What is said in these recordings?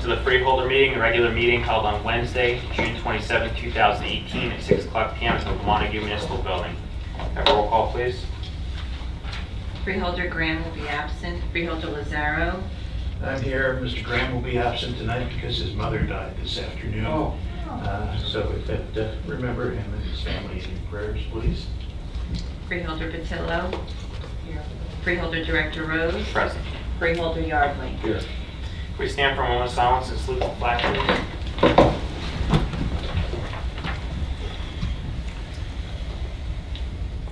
to the Freeholder meeting, the regular meeting held on Wednesday, June 27, 2018 at 6 o'clock p.m. at the Montague Municipal Building. Have a roll call, please. Freeholder Graham will be absent. Freeholder Lazaro. I'm here. Mr. Graham will be absent tonight because his mother died this afternoon. So we have to remember him and his family in prayers, please. Freeholder Patillo. Here. Freeholder Director Rose. Present. Freeholder Yardley. Here. We stand for a moment of silence and salute the flag, please.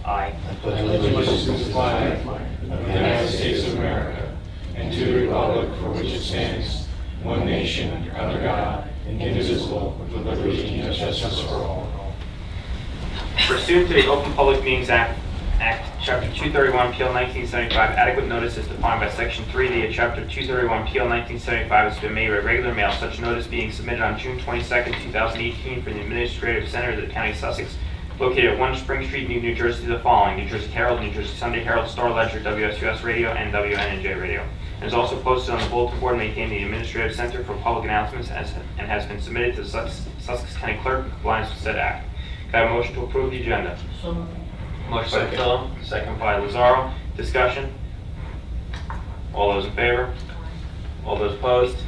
I pledge allegiance to the flag of the United States of America and to the republic for which it stands, one nation, under God, indivisible, with liberty and justice for all. Pursuant to the Open Public Meetings Act, Chapter 231, PL 1975, adequate notice is defined by Section 3D of Chapter 231, PL 1975 has been made by regular mail, such notice being submitted on June 22, 2018 from the Administrative Center of the County of Sussex, located at 1 Spring Street, New Jersey, the following: New Jersey Herald, New Jersey Sunday Herald, Star Ledger, WSUS Radio, and WNNJ Radio. It is also posted on the bulletin board maintained in the Administrative Center for Public Announcements and has been submitted to the Sussex County Clerk in compliance with said act. Can I have a motion to approve the agenda? Motion by Patillo, second by Lazaro. Discussion? All those in favor? All those opposed?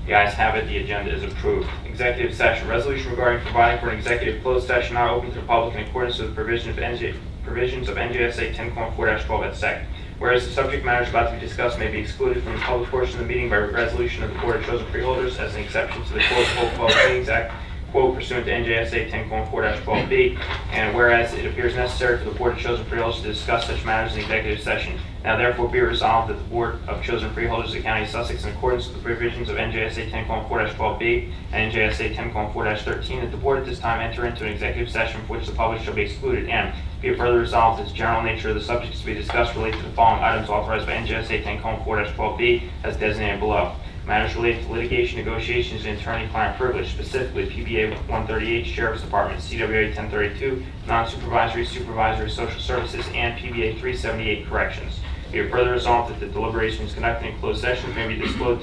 The ayes have it. The agenda is approved. Executive session. Resolution regarding providing for an executive closed session not open to the public in accordance with the provisions of NJSA 10:4-12 et seq. Whereas the subject matters about to be discussed may be excluded from the public portion of the meeting by resolution of the Board of Chosen Freeholders as an exception to the Open Public Meetings Act, quote, pursuant to NJSA 10:4-12b, and whereas it appears necessary for the Board of Chosen Freeholders to discuss such matters in executive session, now therefore be resolved that the Board of Chosen Freeholders of the County of Sussex, in accordance with the provisions of NJSA 10:4-12b and NJSA 10:4-13, that the Board at this time enter into an executive session for which the public shall be excluded, and be it further resolved that the general nature of the subjects to be discussed relate to the following items authorized by NJSA 10:4-12b as designated below. Matters related to litigation, negotiations, and attorney-client privilege, specifically PBA 138, Sheriff's Department, CWA 1032, non-supervisory, supervisory social services, and PBA 378, corrections. Be it further resolved that the deliberations conducted in closed sessions may be disclosed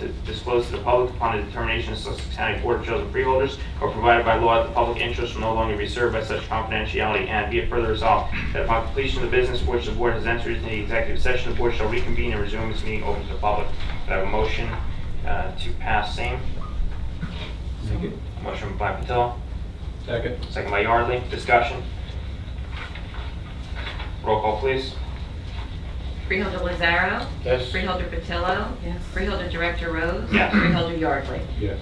to the public upon the determination of Sussex County Board of Chosen Freeholders, or provided by law that the public interest will no longer be served by such confidentiality. And be it further resolved that upon completion of the business for which the Board has entered into the executive session, the Board shall reconvene and resume its meeting open to the public. I have a motion to pass same. Motion by Patillo. Second. Second by Yardley. Discussion. Roll call, please. Freeholder Lazaro. Yes. Freeholder Patillo. Yes. Freeholder Director Rose. Yes. Freeholder Yardley. Yes.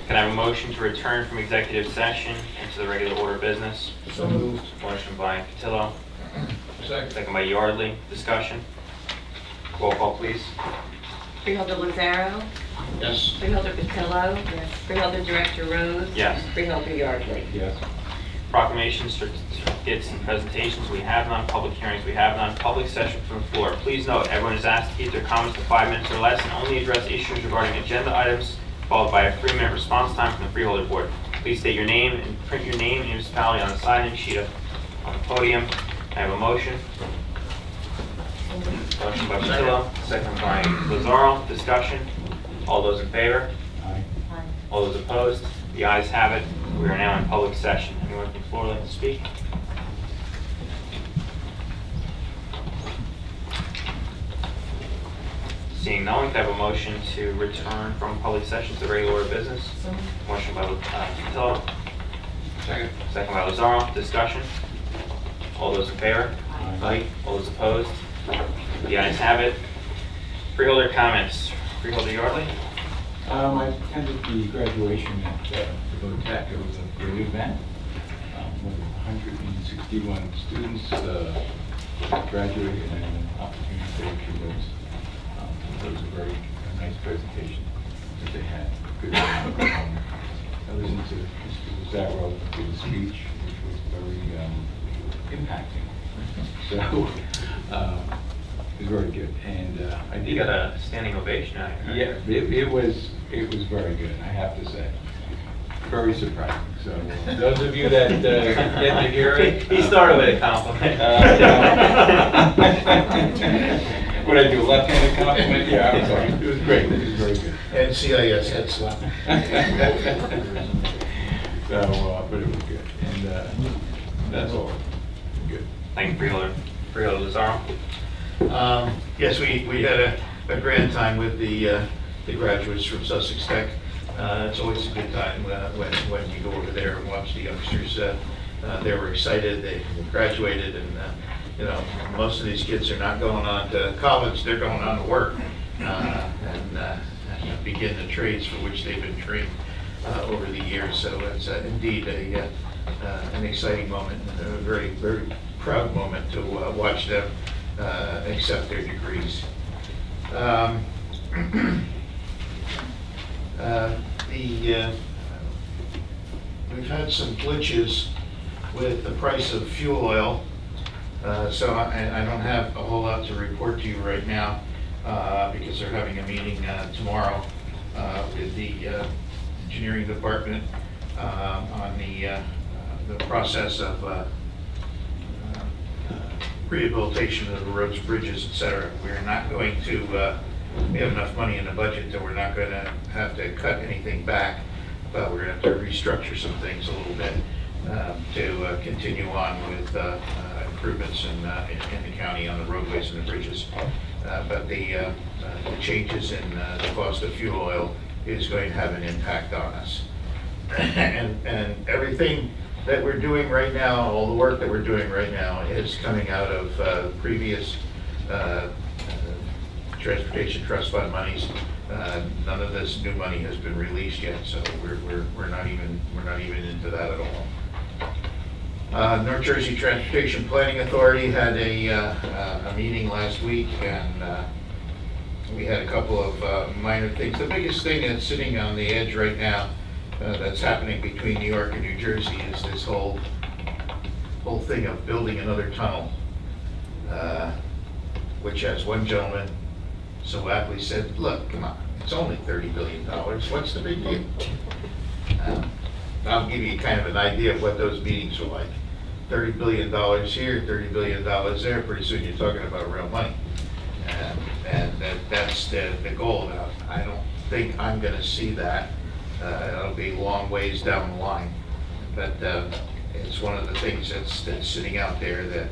Can I have a motion to return from executive session into the regular order of business? So moved. Motion by Patillo. Second. Second by Yardley. Discussion. Roll call, please. Freeholder Lazaro. Yes. Freeholder Patillo. Yes. Freeholder Director Rose. Yes. Freeholder Yardley. Yes. Proclamations, certificates, and presentations, we have none. Public hearings, we have none. Public session from the floor. Please note, everyone is asked to keep their comments to 5 minutes or less and only address issues regarding agenda items, followed by a 3-minute response time from the Freeholder Board. Please state your name and print your name and municipality on the sign-in sheet on the podium. I have a motion. Motion by Patillo, second by Lazaro. Discussion. All those in favor? Aye. All those opposed? The ayes have it. We are now in public session. Anyone from the floor like to speak? Seeing no one, can I have a motion to return from public session to the regular order of business? Motion by Patillo. Second. Second by Lazaro. Discussion. All those in favor? Aye. All those opposed? The ayes have it. Freeholder comments. Freeholder Yardley? I attended the graduation at the VOTEC. It was a great event. More than 161 students graduated and had an opportunity for a few notes. It was a very nice presentation that they had. Good. I listened to Mr. Lazaro give a speech, which was very impacting. So it was very good, and I did. You got a standing ovation out here. Yeah, it was very good, I have to say. very surprising. So those of you that get to hear it. He started with a compliment. What I do, left-handed compliment? Yeah, I'm sorry. It was great. It was very good. And CIS had slap. So, but it was good. And that's all. Good. Thank you, Freeholder. Freeholder Lazaro. Yes, we had a grand time with the graduates from Sussex Tech. It's always a good time when you go over there and watch the youngsters. They were excited, they graduated, and you know, most of these kids are not going on to college, they're going on to work and begin the trades for which they've been trained over the years. So it's indeed an exciting moment, and a very, very proud moment to watch them accept their degrees. We've had some glitches with the price of fuel oil, so I don't have a whole lot to report to you right now because they're having a meeting tomorrow with the engineering department on the process of rehabilitation of the roads, bridges, etc. We're not going to, we have enough money in the budget that we're not going to have to cut anything back, but we're going to have to restructure some things a little bit to continue on with improvements in the county on the roadways and the bridges. But the changes in the cost of fuel oil is going to have an impact on us. And everything that we're doing right now, all the work that we're doing right now is coming out of previous Transportation Trust Fund monies. None of this new money has been released yet, so we're not even into that at all. North Jersey Transportation Planning Authority had a meeting last week, and we had a couple of minor things. The biggest thing that's sitting on the edge right now that's happening between New York and New Jersey is this whole thing of building another tunnel, which, as one gentleman so aptly said, look, come on, it's only $30 billion. What's the big deal? I'll give you kind of an idea of what those meetings were like. $30 billion here, $30 billion there. Pretty soon you're talking about real money. And that's the goal. Now, I don't think I'm going to see that. It'll be long ways down the line. But it's one of the things that's sitting out there that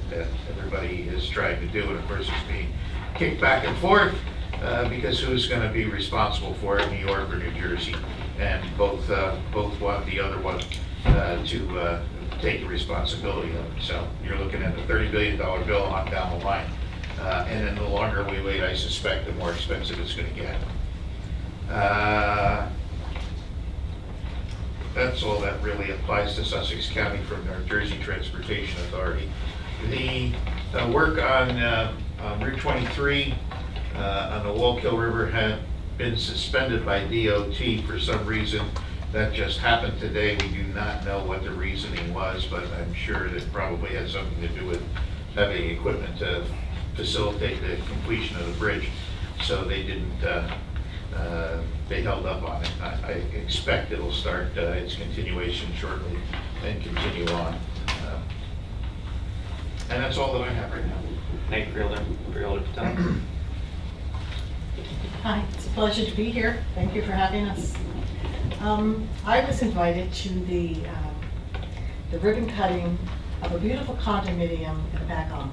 everybody is trying to do. And of course it's being kicked back and forth because who's going to be responsible for it, New York or New Jersey? And both want the other one to take the responsibility of it. So you're looking at a $30 billion bill on down the line. And then the longer we wait, I suspect the more expensive it's going to get. That's all that really applies to Sussex County from North Jersey Transportation Authority. The work on Route 23 on the Wallkill River had been suspended by DOT for some reason. That just happened today. We do not know what the reasoning was, but I'm sure that probably had something to do with having equipment to facilitate the completion of the bridge. So they didn't, they held up on it. I expect it'll start its continuation shortly and continue on. And that's all that I have right now. Thank you, Freeholder Patel. Hi, it's a pleasure to be here. Thank you for having us. I was invited to the ribbon cutting of a beautiful condominium in Bacon.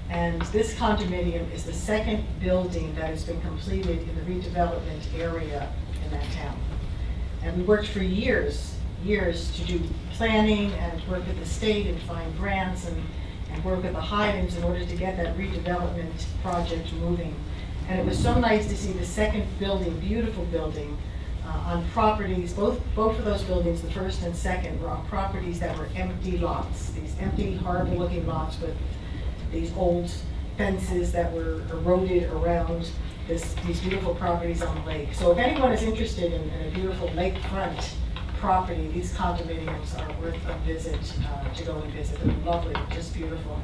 And this condominium is the second building that has been completed in the redevelopment area in that town. And we worked for years to do planning and work with the state and find grants and work with the Highlands in order to get that redevelopment project moving. And it was so nice to see the second building, beautiful building, on properties, both of those buildings, the first and second, were on properties that were empty lots, these empty, horrible looking lots with these old fences that were eroded around these beautiful properties on the lake. So if anyone is interested in a beautiful lakefront property, these condominiums are worth a visit, to go and visit. They're lovely, just beautiful.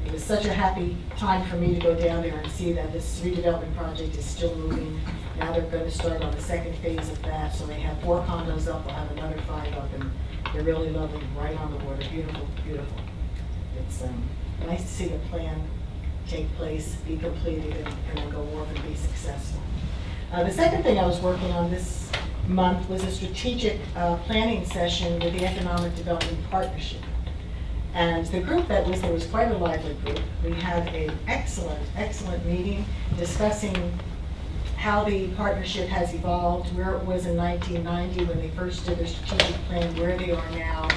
It was such a happy time for me to go down there and see that this redevelopment project is still moving. Now they're going to start on the second phase of that, so they have 4 condos up, they'll have another 5 up, and they're really lovely, right on the water, beautiful, beautiful. It's nice to see the plan take place, be completed, and then go off and be successful. The second thing I was working on this month was a strategic planning session with the Economic Development Partnership. And the group that was there was quite a lively group. We had an excellent meeting discussing how the partnership has evolved, where it was in 1990 when they first did their strategic plan, where they are now.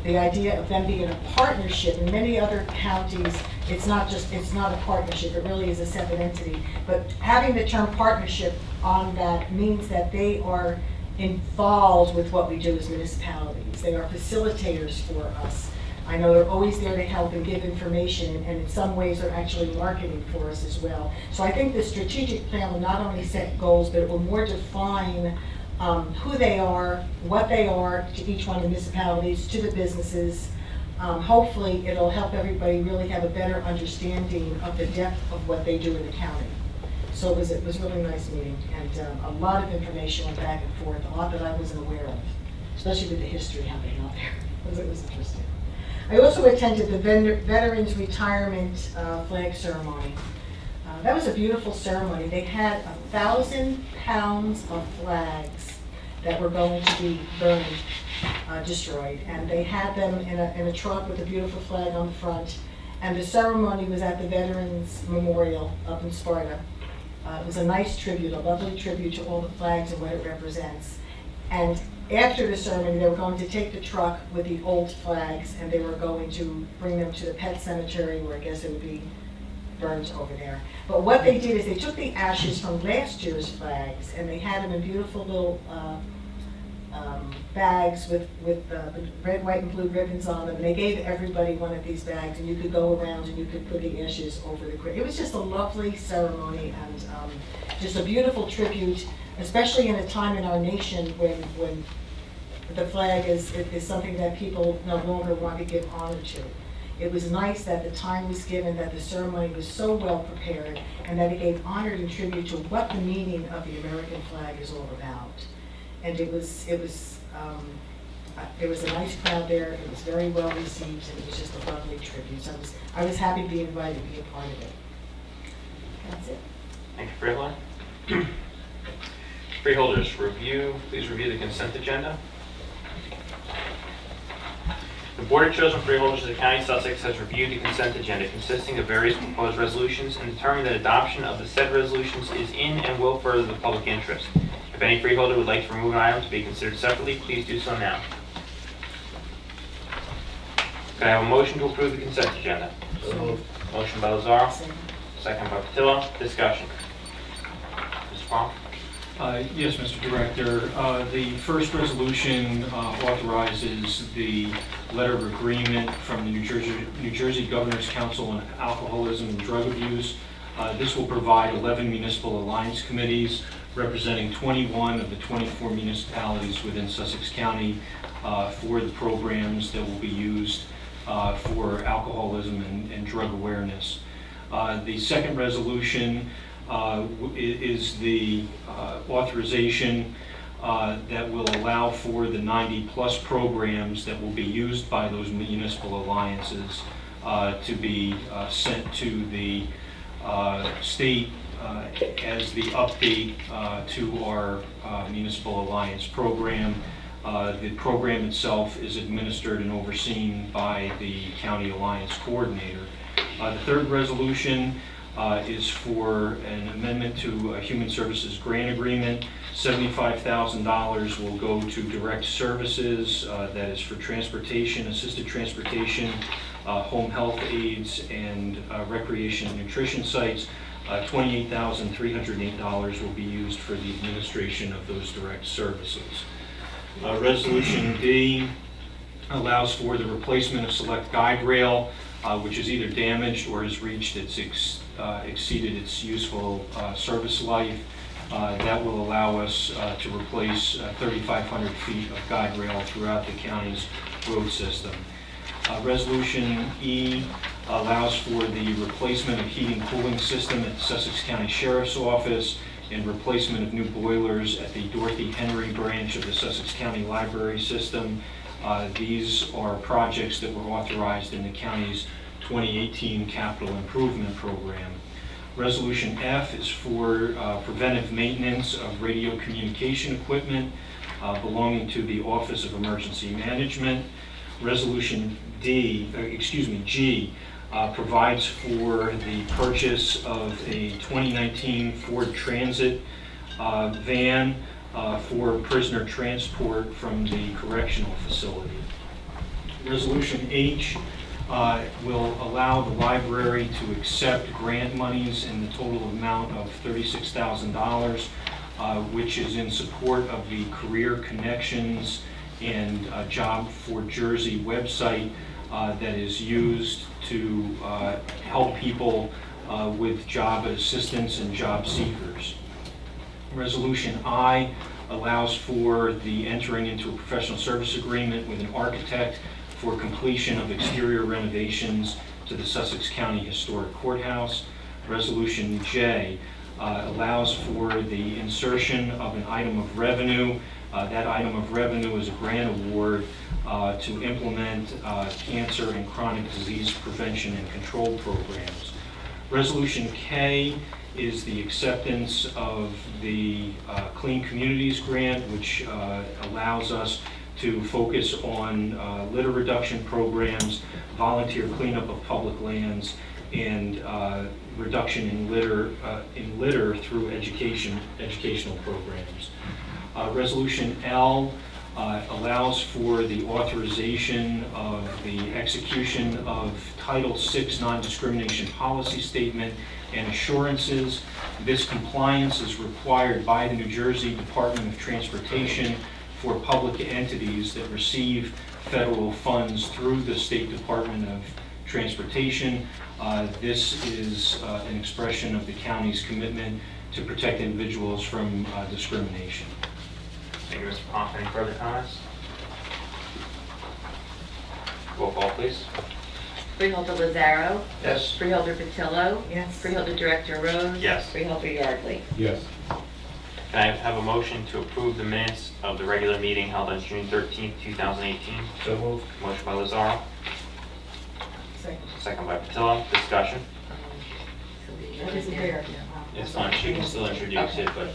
The idea of them being a partnership. In many other counties, it's not a partnership, it really is a separate entity. But having the term partnership on that means that they are involved with what we do as municipalities. They are facilitators for us. I know they're always there to help and give information, and in some ways they're actually marketing for us as well. So I think the strategic plan will not only set goals, but it will more define who they are, what they are to each one of the municipalities, to the businesses. Hopefully it'll help everybody really have a better understanding of the depth of what they do in the county. So it was a really nice meeting, and a lot of information went back and forth, a lot that I wasn't aware of, especially with the history happening out there. It was interesting. I also attended the Veterans Retirement Flag Ceremony. That was a beautiful ceremony. They had 1,000 pounds of flags that were going to be burned, destroyed, and they had them in a truck with a beautiful flag on the front. And the ceremony was at the Veterans Memorial up in Sparta. It was a nice tribute, a lovely tribute to all the flags and what it represents. And after the ceremony, they were going to take the truck with the old flags, and they were going to bring them to the pet cemetery, where I guess it would be burned over there. But what they did is they took the ashes from last year's flags, and they had them in beautiful little bags with red, white, and blue ribbons on them. And they gave everybody one of these bags, and you could go around and you could put the ashes over the grave. It was just a lovely ceremony, and just a beautiful tribute, especially in a time in our nation when the flag is something that people no longer want to give honor to. It was nice that the time was given, that the ceremony was so well prepared, and that it gave honor and tribute to what the meaning of the American flag is all about. And there was a nice crowd there. It was very well received, and it was just a lovely tribute. So I was happy to be invited to be a part of it. That's it. Thank you, Freeholder. Freeholders, please review the consent agenda. The Board of Chosen Freeholders of the County of Sussex has reviewed the consent agenda consisting of various proposed resolutions and determined that adoption of the said resolutions is in and will further the public interest. If any freeholder would like to remove an item to be considered separately, please do so now. Can I have a motion to approve the consent agenda? So moved. Motion by Lazaro, second by Patillo. Discussion. Mr. Palm? Yes, Mr. Director. The first resolution authorizes the letter of agreement from the New Jersey Governor's Council on Alcoholism and Drug Abuse. This will provide 11 municipal alliance committees representing 21 of the 24 municipalities within Sussex County for the programs that will be used for alcoholism and drug awareness. The second resolution is the authorization that will allow for the 90-plus programs that will be used by those municipal alliances to be sent to the state as the update to our municipal alliance program. The program itself is administered and overseen by the county alliance coordinator. The third resolution is for an amendment to a human services grant agreement. $75,000 will go to direct services, that is for transportation, assisted transportation, home health aides, and recreation and nutrition sites. $28,308 will be used for the administration of those direct services. Resolution D allows for the replacement of select guide rail, which is either damaged or has reached its exceeded its useful service life. That will allow us to replace 3,500 feet of guide rail throughout the county's road system. Resolution E allows for the replacement of heating cooling system at the Sussex County Sheriff's Office and replacement of new boilers at the Dorothy Henry branch of the Sussex County Library System. These are projects that were authorized in the county's 2018 capital improvement program. Resolution F is for preventive maintenance of radio communication equipment belonging to the Office of Emergency Management. Resolution G provides for the purchase of a 2019 Ford Transit van for prisoner transport from the correctional facility. Resolution H will allow the library to accept grant monies in the total amount of $36,000, which is in support of the Career Connections and Job for Jersey website that is used to help people with job assistance and job seekers. Resolution I allows for the entering into a professional service agreement with an architect for completion of exterior renovations to the Sussex County Historic Courthouse. Resolution J allows for the insertion of an item of revenue. That item of revenue is a grant award to implement cancer and chronic disease prevention and control programs. Resolution K is the acceptance of the Clean Communities Grant, which allows us to focus on litter reduction programs, volunteer cleanup of public lands, and reduction in litter through educational programs. Resolution L allows for the authorization of the execution of Title VI non-discrimination policy statement and assurances. This compliance is required by the New Jersey Department of Transportation for public entities that receive federal funds through the State Department of Transportation. This is an expression of the county's commitment to protect individuals from discrimination. Thank you, Mr. Pomp. Any further comments? Roll call, please. Freeholder Lazaro. Yes. Freeholder Patillo. Yes. Freeholder Director Rose. Yes. Freeholder Yardley. Yes. Can I have a motion to approve the minutes of the regular meeting held on June 13th, 2018? So moved. Motion by Lazaro, second by Patillo. Discussion. That isn't there. It's fine, she can still introduce it, but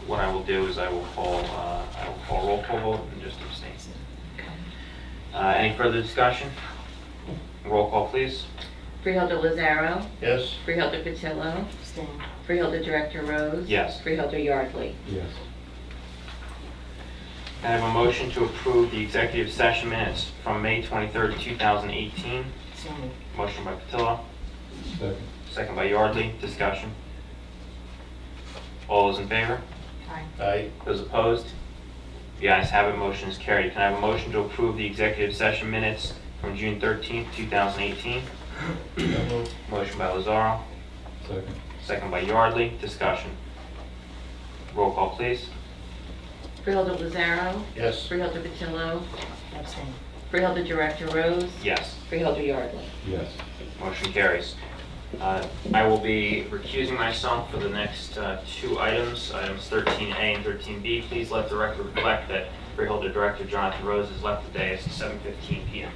what I will do is I will call roll call vote and just abstain. Any further discussion? Roll call, please. Freeholder Lazaro. Yes. Freeholder Patillo. Abstain. Freeholder Director Rose. Yes. Freeholder Yardley. Yes. Can I have a motion to approve the executive session minutes from May 23rd, 2018? So moved. Motion by Patillo, Second. second by Yardley. Discussion. All those in favor? Aye. Aye. Those opposed? The ayes have it, motion is carried. Can I have a motion to approve the executive session minutes from June 13th, 2018? So moved. Motion by Lazaro, Second. second by Yardley. Discussion. Roll call, please. Freeholder Lazaro. Yes. Freeholder Patillo. Abstain. Freeholder Director Rose. Yes. Freeholder Yardley. Yes. Motion carries. I will be recusing myself for the next two items, items 13A and 13B. Please let the record reflect that Freeholder Director Jonathan Rose has left the dais at 7:15 p.m.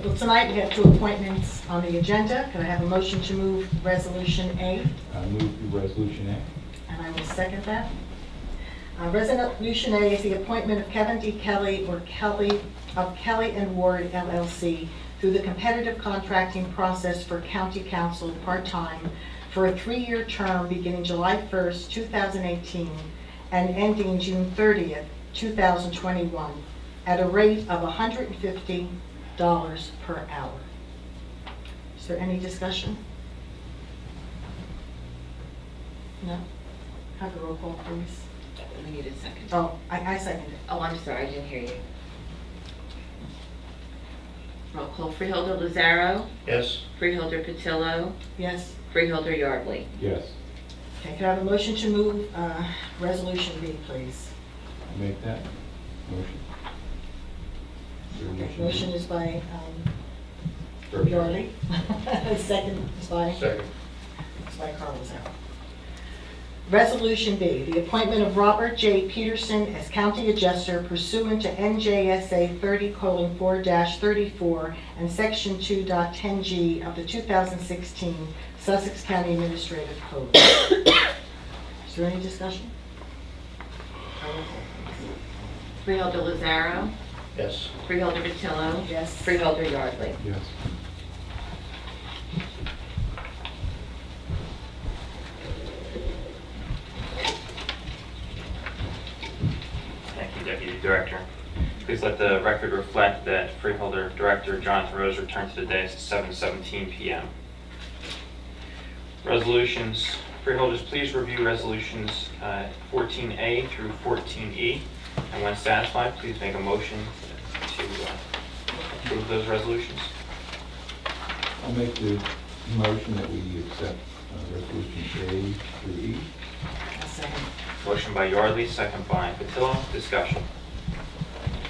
Well, tonight we have two appointments on the agenda. Can I have a motion to move Resolution A? I move the resolution A. And I will second that. Resolution A is the appointment of Kevin D. Kelly or Kelly of Kelly and Ward LLC through the competitive contracting process for County Council part-time for a 3-year term beginning July 1st, 2018 and ending June 30th, 2021 at a rate of $150 per hour. Is there any discussion? No? Have a roll call, please. We need a second. Oh, I second it. Oh, I'm sorry, I didn't hear you. Roll call. Freeholder Lazaro. Yes? Freeholder Patillo. Yes. Freeholder Yardley. Yes. Okay, can I have a motion to move Resolution B, please? I make that motion. Okay, motion is by First. Yardley. Second is by? Second. It's by Carl Lazaro. Resolution B, the appointment of Robert J. Peterson as County Adjuster pursuant to NJSA 30:4-34 and Section 2.10G of the 2016 Sussex County Administrative Code. Is there any discussion? Roll call, please. Freeholder Lazaro. Yes? Freeholder Patillo. Yes. Freeholder Yardley. Yes. Thank you, Deputy Director. Please let the record reflect that Freeholder Director Jonathan Rose returned to the dais at 7:17 p.m. Resolutions. Freeholders, please review resolutions 14A through 14E, and when satisfied, please make a motion to approve those resolutions. I'll make the motion that we accept resolution A through E. A second. Motion by Yardley, second by Patillo. Discussion.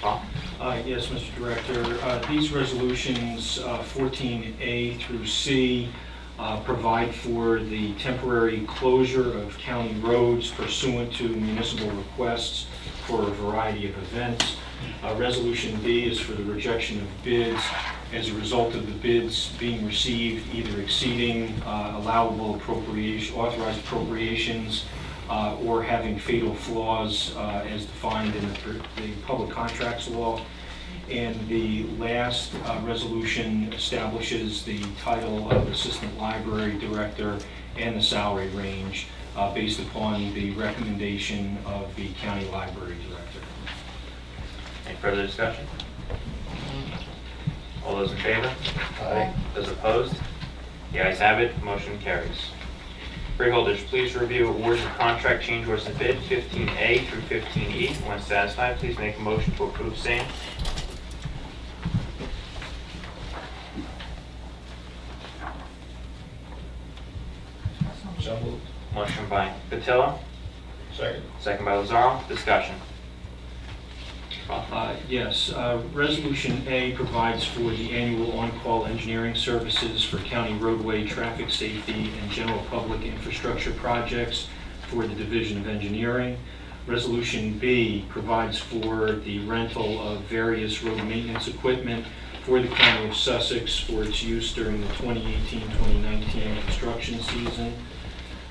Bob? Yes, Mr. Director. These resolutions, 14A through C, provide for the temporary closure of county roads pursuant to municipal requests for a variety of events. Resolution B is for the rejection of bids as a result of the bids being received either exceeding allowable authorized appropriations or having fatal flaws as defined in the public contracts law. And the last resolution establishes the title of Assistant Library Director and the salary range based upon the recommendation of the County Library Director. Any further discussion? All those in favor? Aye. Those opposed? The ayes have it, motion carries. Freeholders, please review awards of contract change orders and bid 15A through 15E. When satisfied, please make a motion to approve same. So moved. Motion by Patillo, Second. second by Lazaro. Discussion. Yes, Resolution A provides for the annual on-call engineering services for county roadway, traffic safety, and general public infrastructure projects for the Division of Engineering. Resolution B provides for the rental of various road maintenance equipment for the County of Sussex for its use during the 2018-2019 construction season.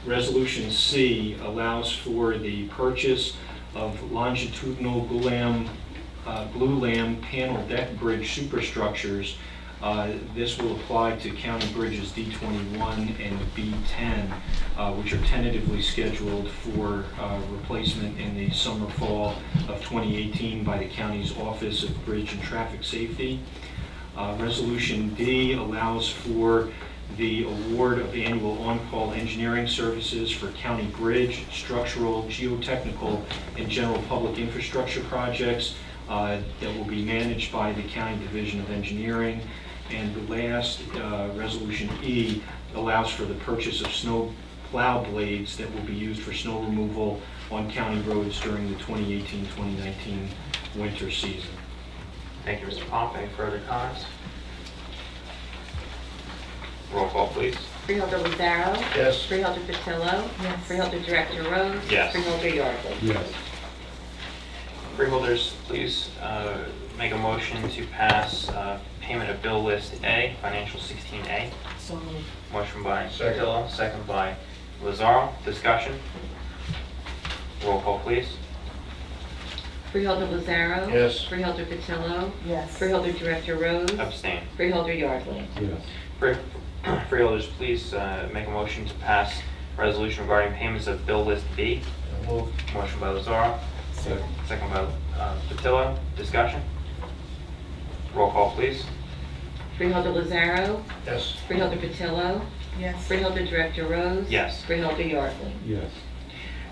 Resolution C allows for the purchase of longitudinal glulam panel deck bridge superstructures. This will apply to county bridges D21 and B10, which are tentatively scheduled for replacement in the summer-fall of 2018 by the county's Office of Bridge and Traffic Safety. Resolution D allows for the award of annual on-call engineering services for county bridge, structural, geotechnical, and general public infrastructure projects that will be managed by the County Division of Engineering. And the last, Resolution E, allows for the purchase of snow plow blades that will be used for snow removal on county roads during the 2018-2019 winter season. Thank you, Mr. Pomp. Any further comments? Roll call, please. Freeholder Lazaro. Yes? Freeholder Patillo. Yes. Freeholder Director Rose. Yes. Freeholder Yardley. Yes. Freeholders, please make a motion to pass payment of bill list A, financial 16A. So moved. Motion by Second. Patillo, second by Lazaro. Discussion. Roll call, please. Freeholder Lazaro. Yes. Freeholder Patillo. Yes. Freeholder Director Rose. Abstain. Freeholder Yardley. Yes. Freeholders, please make a motion to pass resolution regarding payments of bill list B. So moved. Motion by Lazaro, Second. second by Patillo. Discussion. Roll call, please. Freeholder Lazaro. Yes? Freeholder Patillo. Yes. Freeholder Director Rose. Yes. Freeholder Yardley. Yes.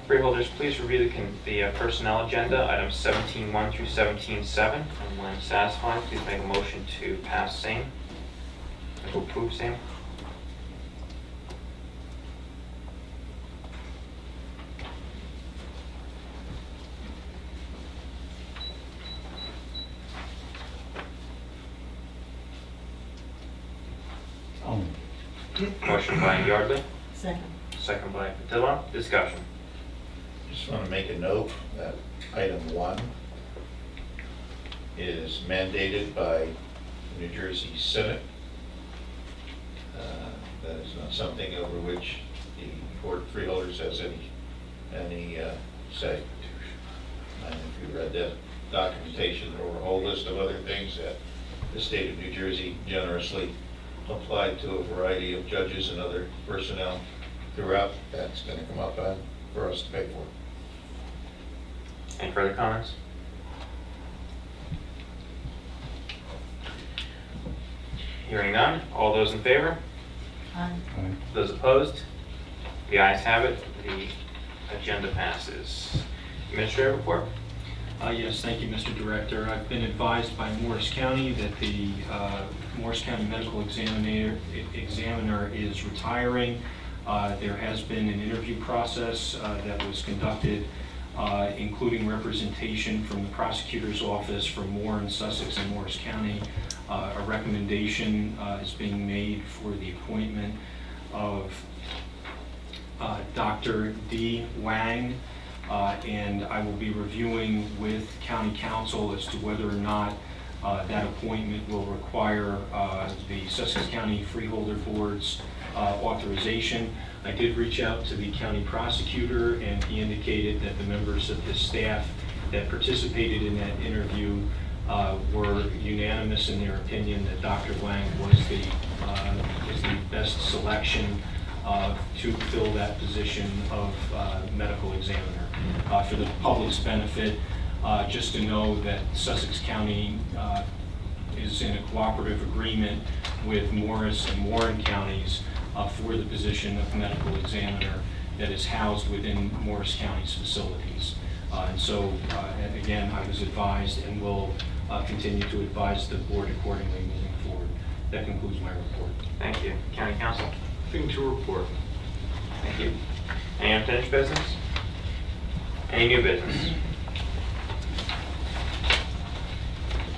Freeholders, please review the personnel agenda, items 17.1 through 17.7. And when satisfied, please make a motion to pass same. To approve same. Motion by Yardley, Second. second by Patillo. Discussion. Just want to make a note that item 1 is mandated by New Jersey Senate. That is not something over which the Board of Freeholders has any say. And if you read that documentation, there were a whole list of other things that the state of New Jersey generously applied to a variety of judges and other personnel throughout. That's going to come up for us to pay for. Any further comments? Hearing none. All those in favor? Aye. Those opposed? The ayes have it. The agenda passes. Administrative report. Yes, thank you, Mr. Director. I've been advised by Morris County that the Morris County Medical Examiner is retiring. There has been an interview process that was conducted, including representation from the prosecutor's office for Moore and Sussex and Morris County. A recommendation is being made for the appointment of Dr. D. Wang, and I will be reviewing with County Council as to whether or not that appointment will require the Sussex County Freeholder Board's authorization. I did reach out to the county prosecutor, and he indicated that the members of his staff that participated in that interview were unanimous in their opinion that Dr. Wang was the best selection to fill that position of medical examiner. For the public's benefit, just to know that Sussex County is in a cooperative agreement with Morris and Warren counties for the position of medical examiner that is housed within Morris County's facilities. And so, again, I was advised and will continue to advise the board accordingly moving forward. That concludes my report. Thank you. County Council. Nothing to report. Thank you. Any unfinished business? Any new business?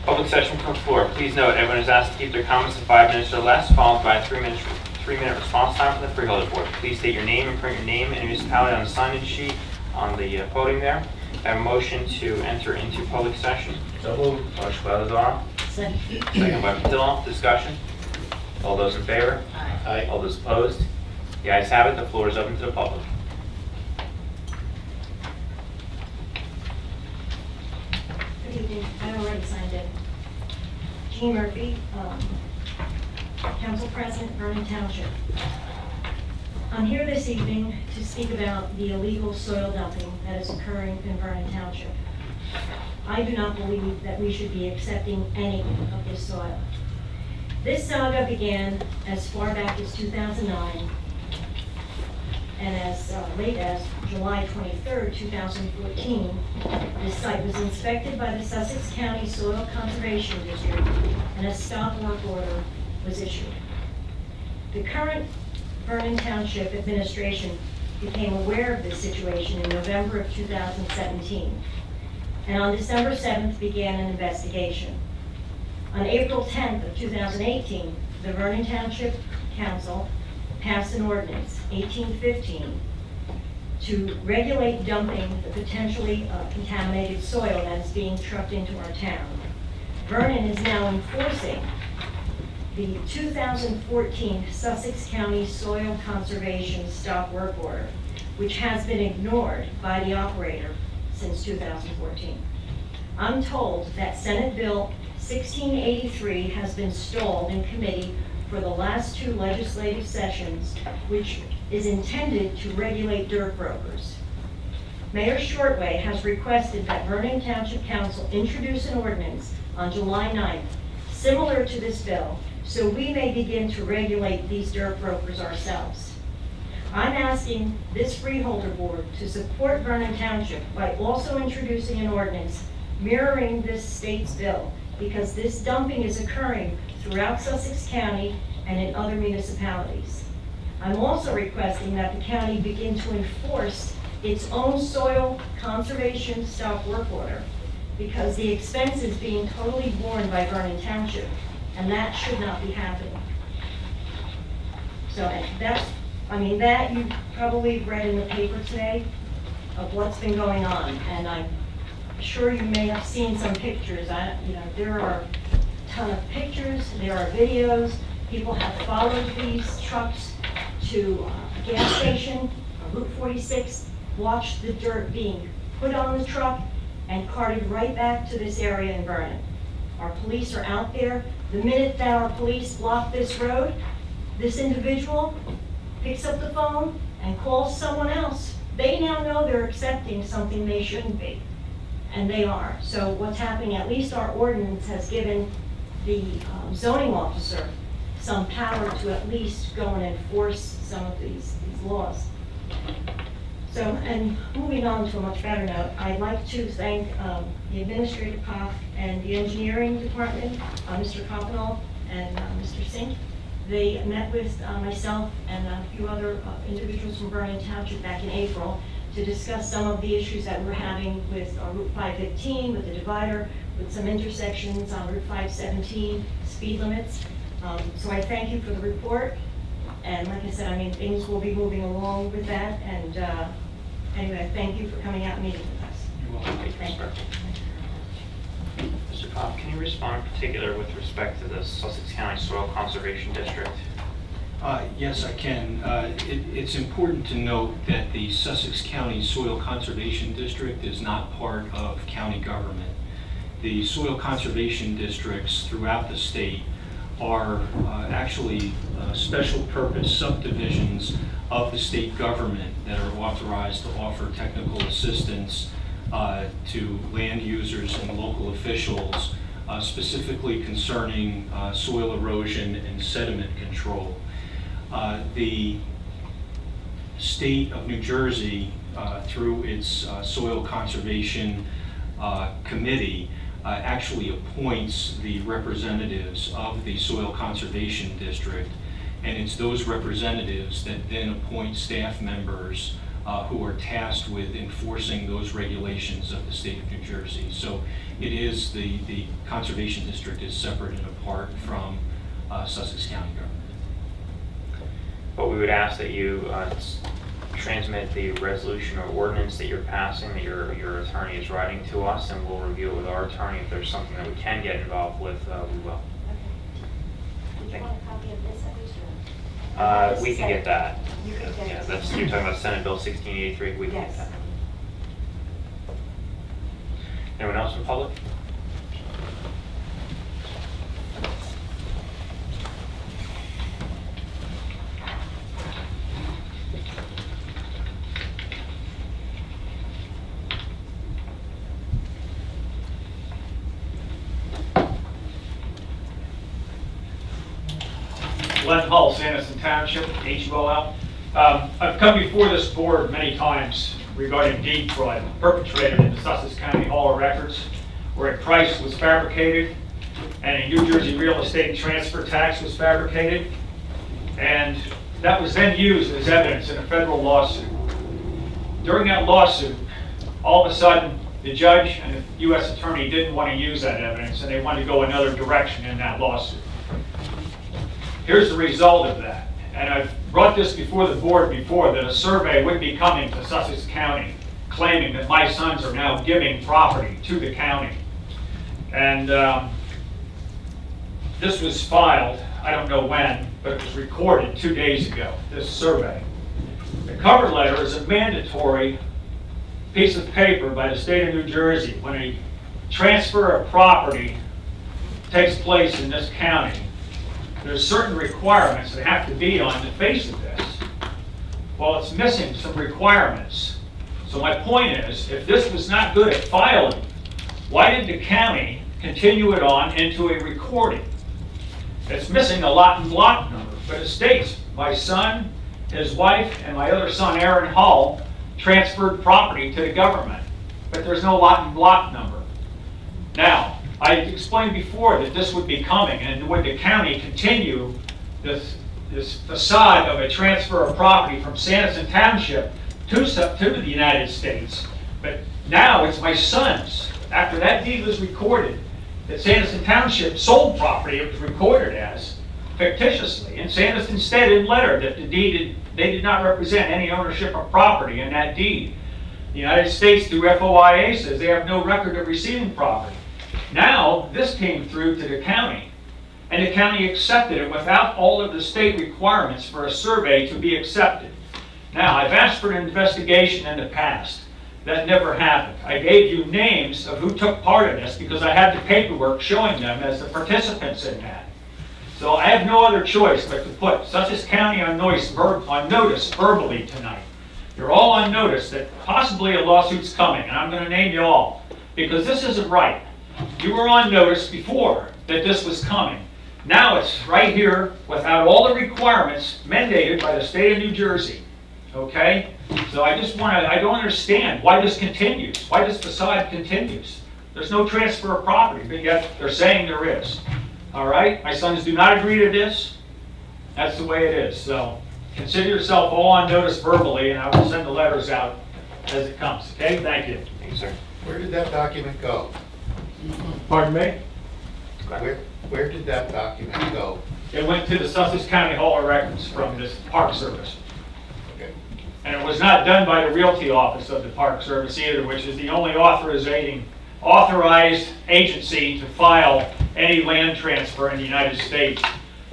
Public session from the floor. Please note, everyone is asked to keep their comments to 5 minutes or less, followed by a 3-minute response time from the Freeholder Board. Please state your name and print your name and municipality on the sign-in sheet on the podium there. I have a motion to enter into public session. So moved. Motion by Lazar, Second. second by Patillo. Discussion. All those in favor? Aye. Aye. All those opposed? The ayes have it. The floor is open to the public. Good evening. I already signed in. Jean Murphy, Council President, Vernon Township. I'm here this evening to speak about the illegal soil dumping that is occurring in Vernon Township. I do not believe that we should be accepting any of this soil. This saga began as far back as 2009, and as late as July 23rd, 2014, this site was inspected by the Sussex County Soil Conservation District, and a stop work order was issued. The current Vernon Township administration became aware of this situation in November of 2017, and on December 7th began an investigation. On April 10th of 2018, the Vernon Township Council passed an ordinance, 1815, to regulate dumping the potentially contaminated soil that is being trucked into our town. Vernon is now enforcing the 2014 Sussex County Soil Conservation Stop Work Order, which has been ignored by the operator since 2014. I'm told that Senate Bill 1683 has been stalled in committee for the last 2 legislative sessions, which is intended to regulate dirt brokers. Mayor Shortway has requested that Vernon Township Council introduce an ordinance on July 9th, similar to this bill, so we may begin to regulate these dirt brokers ourselves. I'm asking this freeholder board to support Vernon Township by also introducing an ordinance mirroring this state's bill, because this dumping is occurring throughout Sussex County and in other municipalities. I'm also requesting that the county begin to enforce its own soil conservation stop work order, because the expense is being totally borne by Vernon Township, and that should not be happening. So that you probably read in the paper today of what's been going on, and I'm sure you may have seen some pictures. There are a ton of pictures, there are videos. People have followed these trucks to a gas station, Route 46, watched the dirt being put on the truck and carted right back to this area in Vernon. Our police are out there. The minute that our police block this road, this individual picks up the phone and calls someone else. They now know they're accepting something they shouldn't be, and they are. So what's happening, at least our ordinance has given the zoning officer some power to at least go and enforce some of these laws. So, and moving on to a much better note, I'd like to thank the administrative staff and the engineering department, Mr. Coppenall and Mr. Sink. They met with myself and a few other individuals from Vernon Township back in April to discuss some of the issues that we're having with Route 515, with the divider, with some intersections on Route 517, speed limits. So I thank you for the report. And like I said, things will be moving along with that. And anyway, thank you for coming out and meeting with us. You're welcome. Thank you. Mr. Cobb, can you respond in particular with respect to the Sussex County Soil Conservation District? Yes, I can. It's important to note that the Sussex County Soil Conservation District is not part of county government. The soil conservation districts throughout the state are actually special purpose subdivisions of the state government that are authorized to offer technical assistance to land users and local officials, specifically concerning soil erosion and sediment control. The state of New Jersey, through its Soil Conservation Committee, actually appoints the representatives of the Soil Conservation District, and it's those representatives that then appoint staff members who are tasked with enforcing those regulations of the state of New Jersey. So it is, the Conservation District is separate and apart from Sussex County government. But we would ask that you transmit the resolution or ordinance that you're passing, that your attorney is writing to us, and we'll review it with our attorney. If there's something that we can get involved with, we will. Okay. Do you want a copy of this at least? We can get that. You can get Yeah, it. that's, you're talking about Senate Bill 1683. We can get Yes. that. Anyone else in public? Glenn Hull, Sanderson Township, HULL. I've come before this board many times regarding deed fraud perpetrated in the Sussex County Hall of Records, where a price was fabricated and a New Jersey real estate transfer tax was fabricated, and that was then used as evidence in a federal lawsuit. During that lawsuit, all of a sudden, the judge and the U.S. attorney didn't want to use that evidence, and they wanted to go another direction in that lawsuit. Here's the result of that, and I've brought this before the board before, that a survey would be coming to Sussex County claiming that my sons are now giving property to the county. And this was filed, I don't know when, but it was recorded 2 days ago, this survey. The cover letter is a mandatory piece of paper by the state of New Jersey when a transfer of property takes place in this county. There's certain requirements that have to be on the face of this. Well, it's missing some requirements. So my point is, if this was not good at filing, why did the county continue it on into a recording? It's missing a lot and block number, but it states, my son his wife, and my other son, Aaron Hall, transferred property to the government, but there's no lot and block number. Now, I explained before that this would be coming, and would the county continue this facade of a transfer of property from Sanderson Township to the United States, but now it's my son's. After that deed was recorded, that Sanderson Township sold property, it was recorded as, fictitiously, and Sanderson stated in letter that they did not represent any ownership of property in that deed. The United States, through FOIA, says they have no record of receiving property. Now, this came through to the county, and the county accepted it without all of the state requirements for a survey to be accepted. Now, I've asked for an investigation in the past. That never happened. I gave you names of who took part in this because I had the paperwork showing them as the participants in that. So I have no other choice but to put Sussex County on notice verbally tonight. You're all on notice that possibly a lawsuit's coming, and I'm going to name you all, because this isn't right. You were on notice before that this was coming. Now it's right here without all the requirements mandated by the state of New Jersey. Okay? So I don't understand why this continues, why this facade continues. There's no transfer of property, but yet they're saying there is. All right? My sons do not agree to this. That's the way it is. So consider yourself all on notice verbally, and I will send the letters out as it comes. Okay? Thank you. Thank you, sir. Where did that document go? Pardon me? Where did that document go? It went to the Sussex County Hall of Records from the Park Service. Okay. And it was not done by the Realty Office of the Park Service either, which is the only authorized agency to file any land transfer in the United States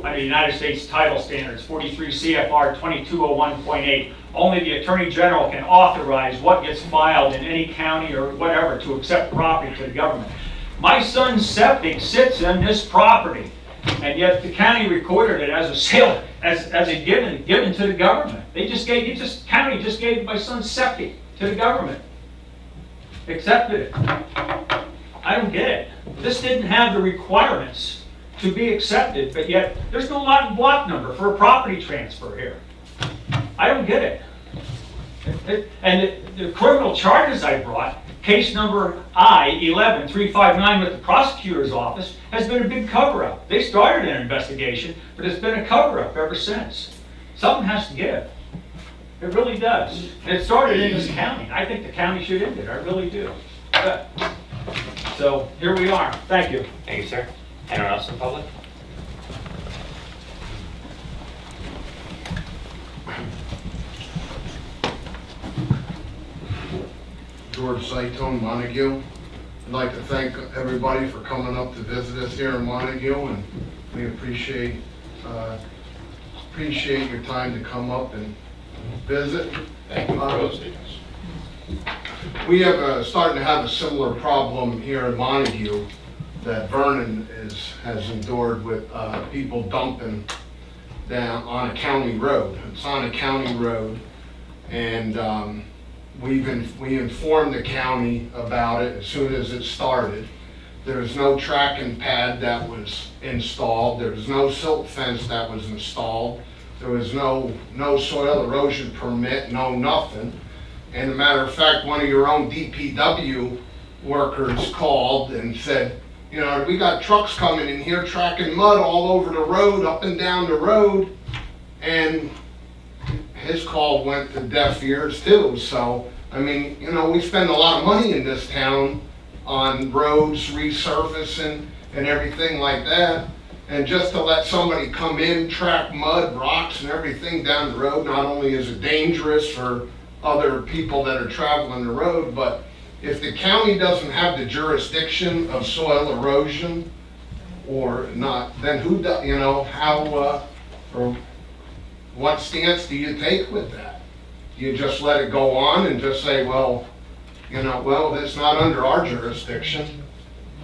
under United States title standards, 43 CFR 2201.8. Only the Attorney General can authorize what gets filed in any county or whatever to accept property to the government. My son's septic sits in this property, and yet the county recorded it as a sale, as a given to the government. County just gave my son's septic to the government. Accepted it. I don't get it. This didn't have the requirements to be accepted, but yet there's no lot and block number for a property transfer here. I don't get it. And the criminal charges I brought, case number I-11359 with the prosecutor's office, has been a big cover-up. They started an investigation, but it's been a cover-up ever since. Something has to give. It really does. And it started in this county. I think the county should end it. I really do. But, so here we are. Thank you. Thank you, sir. Anyone else in public? George Saitone, Montague. I'd like to thank everybody for coming up to visit us here in Montague, and we appreciate your time to come up and visit. Thank you for hosting us. We have starting to have a similar problem here in Montague that Vernon has endured with people dumping down on a county road. It's on a county road, and we informed the county about it as soon as it started. There was no tracking pad that was installed. There was no silt fence that was installed. There was no soil erosion permit, no nothing. And as a matter of fact, one of your own DPW workers called and said, you know, we got trucks coming in here tracking mud all over the road, up and down the road. And his call went to deaf ears too. So, I mean, you know, we spend a lot of money in this town on roads, resurfacing, and everything like that. And just to let somebody come in, track mud, rocks, and everything down the road, not only is it dangerous for other people that are traveling the road, but if the county doesn't have the jurisdiction of soil erosion or not, then who does, you know, how, or what stance do you take with that? Do you just let it go on and just say, well, you know, well, it's not under our jurisdiction.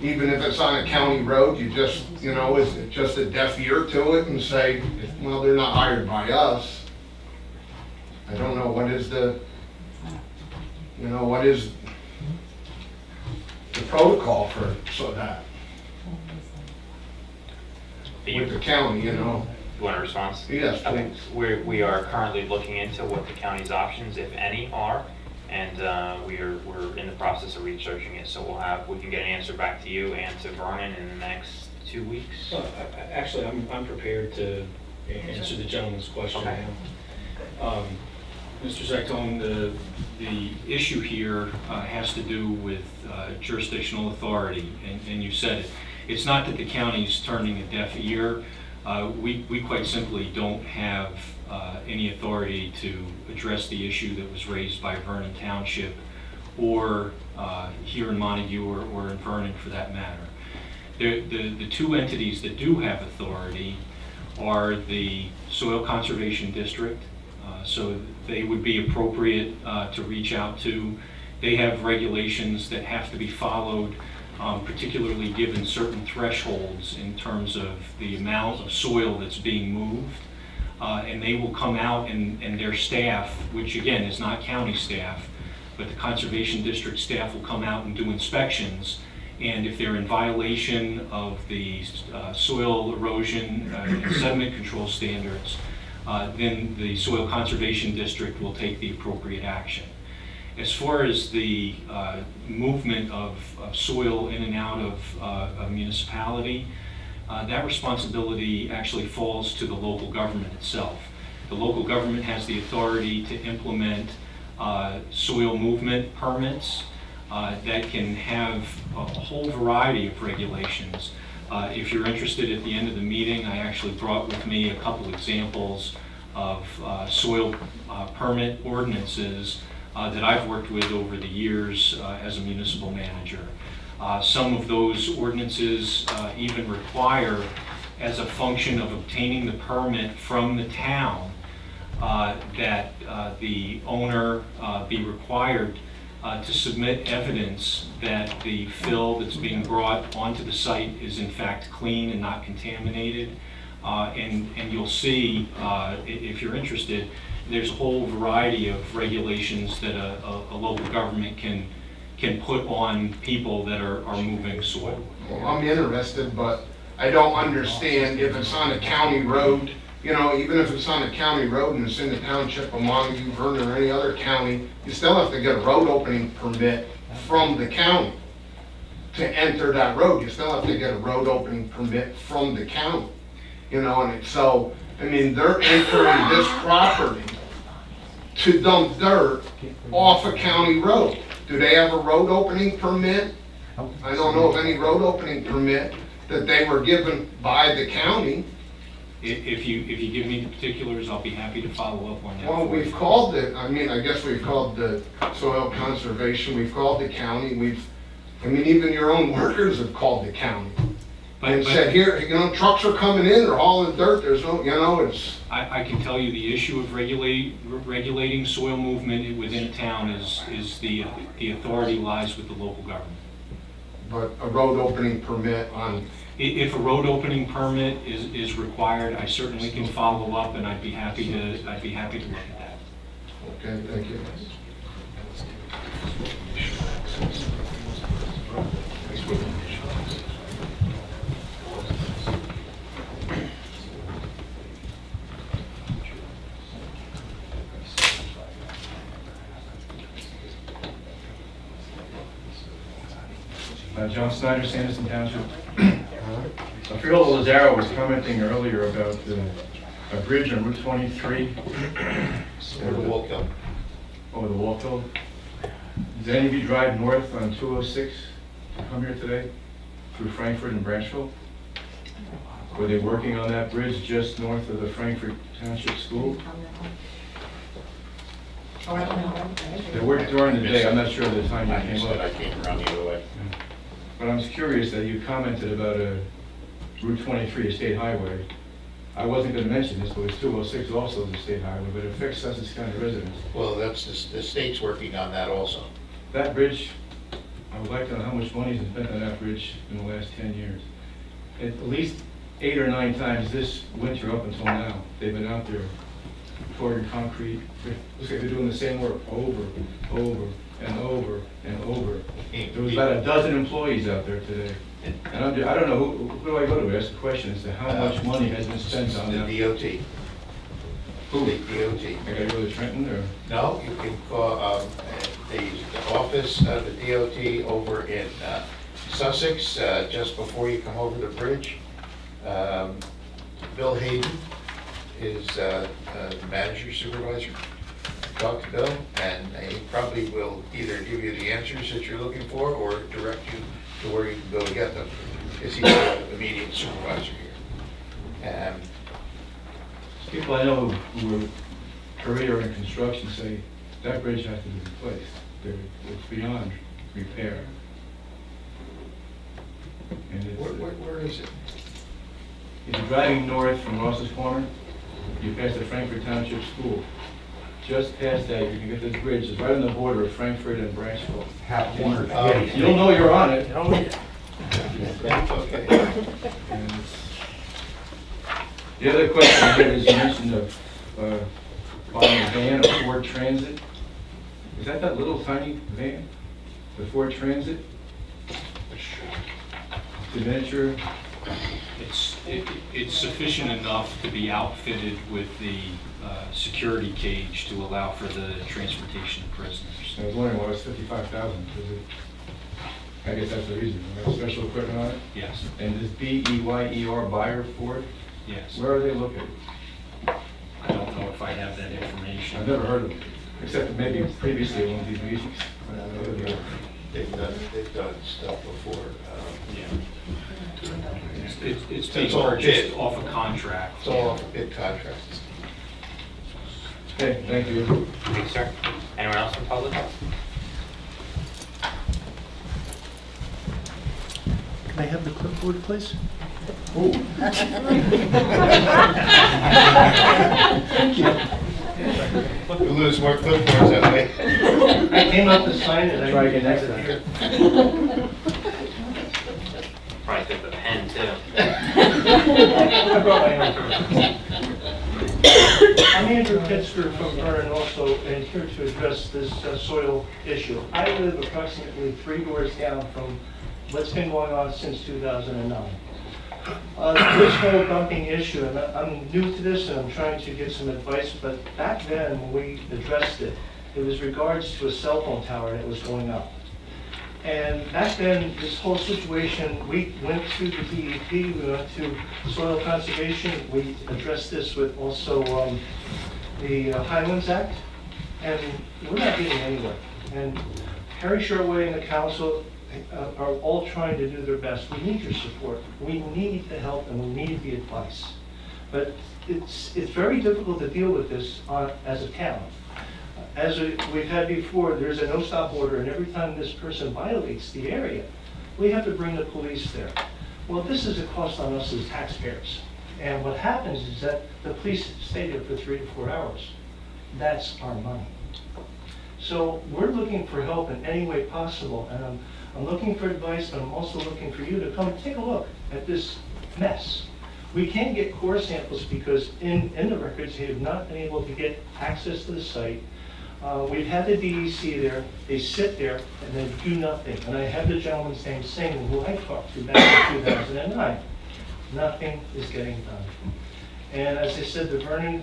Even if it's on a county road, you just, you know, is it just a deaf ear to it and say, well, they're not hired by us. I don't know, what is the, you know, what is the protocol for that with the county, you know? You want a response? Yes, please. We are currently looking into what the county's options, if any, are, and we're in the process of researching it. So we can get an answer back to you and to Vernon in the next 2 weeks. Actually, I'm prepared to answer the gentleman's question Okay. now. Mr. Zactone, the issue here has to do with jurisdictional authority, and you said it. It's not that the county's turning a deaf ear. We quite simply don't have any authority to address the issue that was raised by Vernon Township or here in Montague or in Vernon for that matter. The two entities that do have authority are the Soil Conservation District, so they would be appropriate to reach out to. They have regulations that have to be followed, particularly given certain thresholds in terms of the amount of soil that's being moved. And they will come out and their staff, which again is not county staff, but the Conservation District staff will come out and do inspections. And if they're in violation of the soil erosion and sediment control standards, then the Soil Conservation District will take the appropriate action. As far as the movement of soil in and out of a municipality, that responsibility actually falls to the local government itself. The local government has the authority to implement soil movement permits that can have a whole variety of regulations. If you're interested, at the end of the meeting, I actually brought with me a couple examples of soil permit ordinances that I've worked with over the years as a municipal manager. Some of those ordinances even require, as a function of obtaining the permit from the town, that the owner be required to submit evidence that the fill that's being brought onto the site is in fact clean and not contaminated. And you'll see, if you're interested, there's a whole variety of regulations that a local government can put on people that are moving soil. Well, I'm interested, but I don't understand if it's on a county road, you know, even if it's on a county road and it's in the township of Montague, Vernon, or any other county, you still have to get a road opening permit from the county to enter that road. You still have to get a road opening permit from the county, you know, and so, I mean, they're entering this property to dump dirt off a county road. Do they have a road opening permit? I don't know of any road opening permit that they were given by the county. If you give me the particulars, I'll be happy to follow up on that. Well, for you. we've called it, I mean, I guess we've called the soil conservation, we've called the county, I mean, even your own workers have called the county. And said, here, you know, trucks are coming in, they're hauling dirt, there's no, you know, it's. I can tell you the issue of regulating soil movement within a town is the authority lies with the local government. But a road opening permit on. If a road opening permit is required, I certainly can follow up, and I'd be happy to look at that. Okay, thank you. John Snyder, Sanderson Township. Freeholder Lazaro was commenting earlier about a bridge on Route 23. Or the Walkill. Over the Walkill. Does any of you drive north on 206 to come here today through Frankfurt and Branchville? Were they working on that bridge just north of the Frankfurt Township School? Oh, I don't know. They worked during the day. I'm not sure of the time you I came said I up. came around the other way. But I was curious that you commented about a Route 23, a state highway. I wasn't going to mention this, but it's 206 also is a state highway, but it affects Sussex County residents. Well, that's, the state's working on that also. That bridge, I would like to know how much money has been spent on that bridge in the last 10 years. At least 8 or 9 times this winter up until now, they've been out there pouring concrete. Looks like they're doing the same work over, and over. There was about a dozen employees out there today. And I don't know, who do I go to ask the question as to how much money has been spent on that? The DOT. Who? The DOT. I gotta go to Trenton, or? No, you can call the office of the DOT over in Sussex, just before you come over the bridge. Bill Hayden is the manager supervisor. Talk to Bill, and he probably will either give you the answers that you're looking for or direct you to where you can go to get them, because he's the immediate supervisor here. People I know who were career in construction say that bridge has to be replaced. It's beyond repair. And it's, Where is it? if you're driving north from Ross's Corner, you pass the Frankfurt Township School. Just past that, you can get this bridge. It's right on the border of Frankfurt and Branchville. You'll know you're on it. Okay. And the other question I had is you mentioned buying a van, a Ford Transit. Is that little tiny van, the Ford Transit? The miniature? It's sufficient enough to be outfitted with the security cage to allow for the transportation of prisoners. I was wondering why it's 55,000. I guess that's the reason. Right? Special equipment on it. Yes. And this BEYER buyer Ford. Yes. Where are they located? I don't know if I have that information. I've never heard of them, except maybe previously at one of these meetings. They've done stuff before. Yeah. It's It's being all purchased bid. off a contract. It's all off a bid contract. Okay, thank you. Thank you, sir. Anyone else from public? Can I have the clipboard, please? Thank you. We'll lose more clipboards that way. I came up to sign it. Try again next time. Probably took the pen, too. I brought my own. I'm Andrew Pittsburgh from Vernon, also, and here to address this soil issue. I live approximately 3 doors down from what's been going on since 2009. This whole dumping issue, and I'm new to this and I'm trying to get some advice, but back then when we addressed it, it was regards to a cell phone tower that was going up. And back then, this whole situation, we went to the DEP, we went to Soil Conservation, we addressed this with also the Highlands Act, and we're not getting anywhere. And Harry Shortway and the council are all trying to do their best. We need your support. We need the help and we need the advice. But it's very difficult to deal with this as a town. As we've had before, there's a no-stop order, and every time this person violates the area, we have to bring the police there. Well, this is a cost on us as taxpayers. And what happens is that the police stay there for 3 to 4 hours. That's our money. So we're looking for help in any way possible, and I'm looking for advice, but I'm also looking for you to come take a look at this mess. We can't get core samples because in the records, they have not been able to get access to the site. We've had the DEC there, they sit there and they do nothing. And I have the gentleman's name Singh, who I talked to back in 2009. Nothing is getting done. And as I said, the Vernon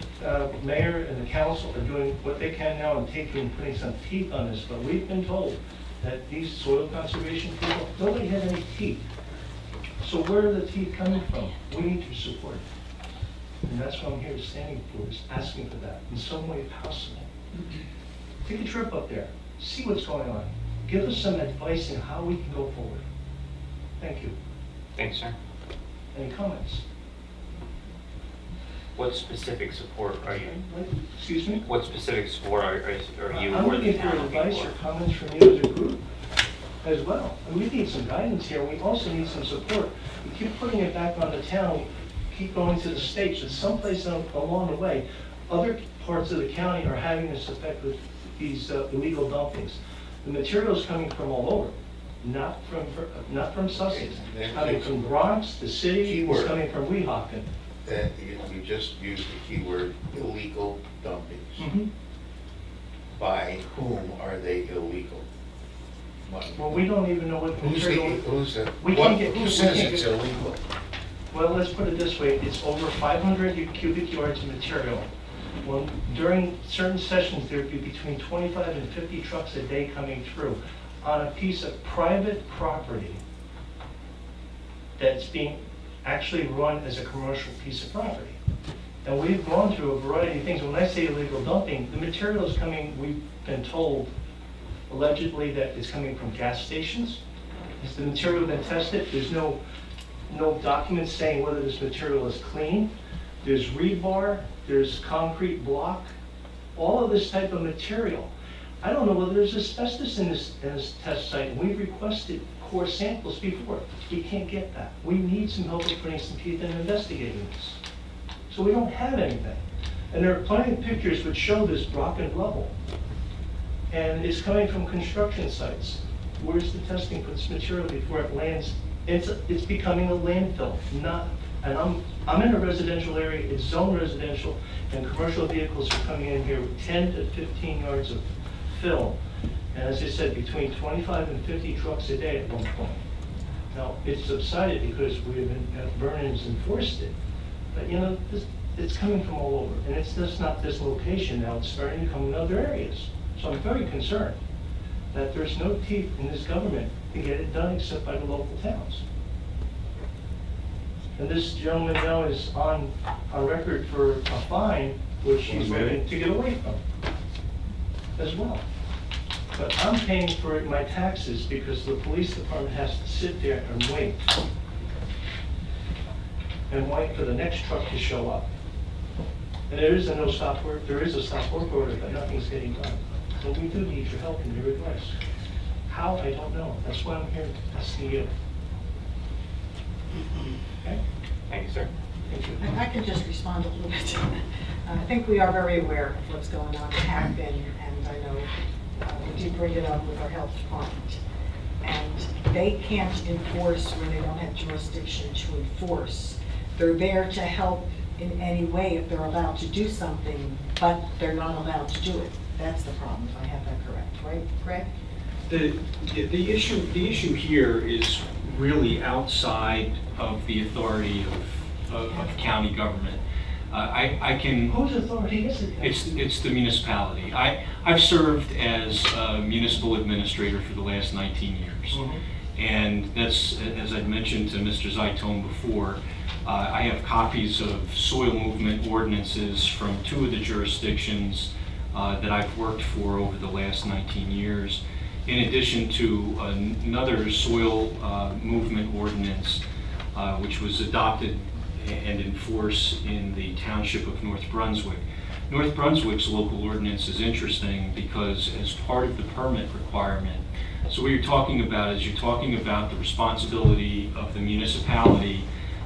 mayor and the council are doing what they can now and putting some teeth on this, but we've been told that these soil conservation people, nobody has any teeth. So where are the teeth coming from? We need your support. And that's what I'm here standing for, is asking for that in some way possible. Take a trip up there, see what's going on. Give us some advice on how we can go forward. Thank you. Thanks, sir. Any comments? What specific support are you, Excuse me? what specific support are you I'm or the looking for town looking advice or for? comments from you as a group as well. And we need some guidance here. We also need some support. We keep putting it back on the town, keep going to the states, but someplace along the way, other parts of the county are having this effect with these illegal dumpings. The material's coming from all over, not from Sussex. It's coming from Bronx, the city, it's coming from Weehawken. that you just used the keyword illegal dumpings. Mhm. By whom are they illegal? Well, we don't even know what the Who's material. We can't get- who we says can't it's get- illegal? Well, let's put it this way, it's over 500 cubic yards of material. Well, during certain sessions, there'd be between 25 and 50 trucks a day coming through on a piece of private property that's being actually run as a commercial piece of property. And we've gone through a variety of things. When I say illegal dumping, the material is coming, we've been told allegedly that it's coming from gas stations. Has the material been tested? There's no documents saying whether this material is clean. There's rebar, there's concrete block, all of this type of material. I don't know whether there's asbestos in this test site, and we've requested core samples before. We can't get that. We need some help with putting some teeth in investigating this. So we don't have anything. And there are plenty of pictures which show this rock and level. And it's coming from construction sites. Where's the testing for this material before it lands? It's becoming a landfill, and I'm in a residential area, it's zone residential, and commercial vehicles are coming in here with 10 to 15 yards of fill. And as I said, between 25 and 50 trucks a day at one point. Now, it's subsided because Vernon's enforced it. But you know, it's coming from all over. And it's just not this location now, it's starting to come in other areas. So I'm very concerned that there's no teeth in this government to get it done except by the local towns. And this gentleman now is on record for a fine, which he's looking to get away from as well. But I'm paying for it in my taxes because the police department has to sit there and wait. And wait for the next truck to show up. And there is a stop work order, but nothing's getting done. So we do need your help and your advice. How, I don't know. That's why I'm here asking you. Okay? Thank you, sir. Thank you. I can just respond a little bit. I think we are very aware of what's going on, have been, and I know we did bring it up with our health department. And they can't enforce when they don't have jurisdiction to enforce. They're there to help in any way if they're allowed to do something, but they're not allowed to do it. That's the problem, if I have that correct, right, Greg? The issue here is really outside of the authority of county government. I can. Whose authority is it? It's the municipality. I've served as a municipal administrator for the last 19 years. Mm-hmm. And that's, as I'd mentioned to Mr. Zaitone before, I have copies of soil movement ordinances from 2 of the jurisdictions that I've worked for over the last 19 years, in addition to another soil movement ordinance which was adopted and enforced in the township of North Brunswick. North Brunswick's local ordinance is interesting because as part of the permit requirement, so what you're talking about is you're talking about the responsibility of the municipality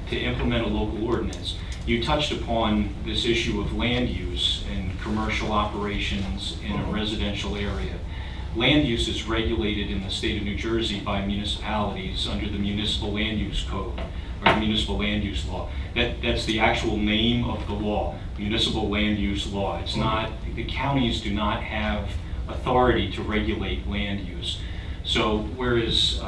to implement a local ordinance. You touched upon this issue of land use and commercial operations in a residential area. Land use is regulated in the state of New Jersey by municipalities under the Municipal Land Use Code, or the Municipal Land Use Law. That's the actual name of the law, Municipal Land Use Law. It's not, the counties do not have authority to regulate land use. So whereas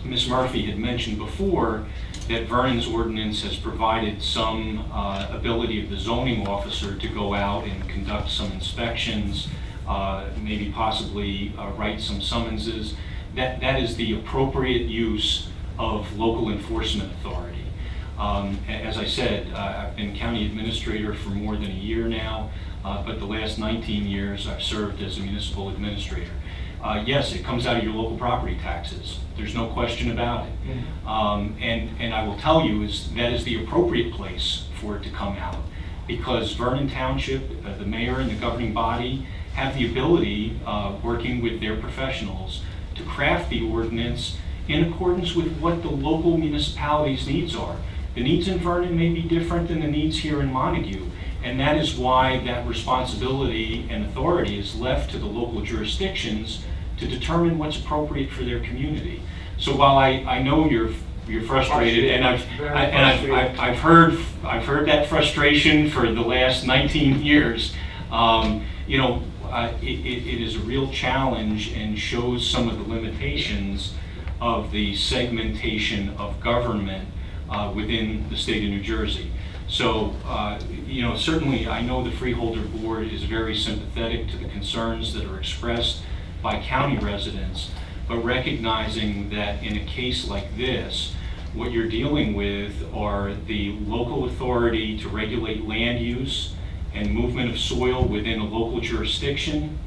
Ms. Murphy had mentioned before that Vernon's ordinance has provided some ability of the zoning officer to go out and conduct some inspections, maybe possibly write some summonses. That is the appropriate use of local enforcement authority. As I said, I've been county administrator for more than a year now, but the last 19 years I've served as a municipal administrator. Yes, it comes out of your local property taxes. There's no question about it. And I will tell you that is the appropriate place for it to come out, because Vernon Township, the mayor and the governing body have the ability, working with their professionals, to craft the ordinance in accordance with what the local municipality's needs are. The needs in Vernon may be different than the needs here in Montague, and that is why that responsibility and authority is left to the local jurisdictions to determine what's appropriate for their community. So while I know you're frustrated, and Very I've heard that frustration for the last 19 years. You know, it is a real challenge and shows some of the limitations of the segmentation of government within the state of New Jersey. So, you know, certainly I know the Freeholder Board is very sympathetic to the concerns that are expressed by county residents, but recognizing that in a case like this, what you're dealing with are the local authority to regulate land use and movement of soil within a local jurisdiction,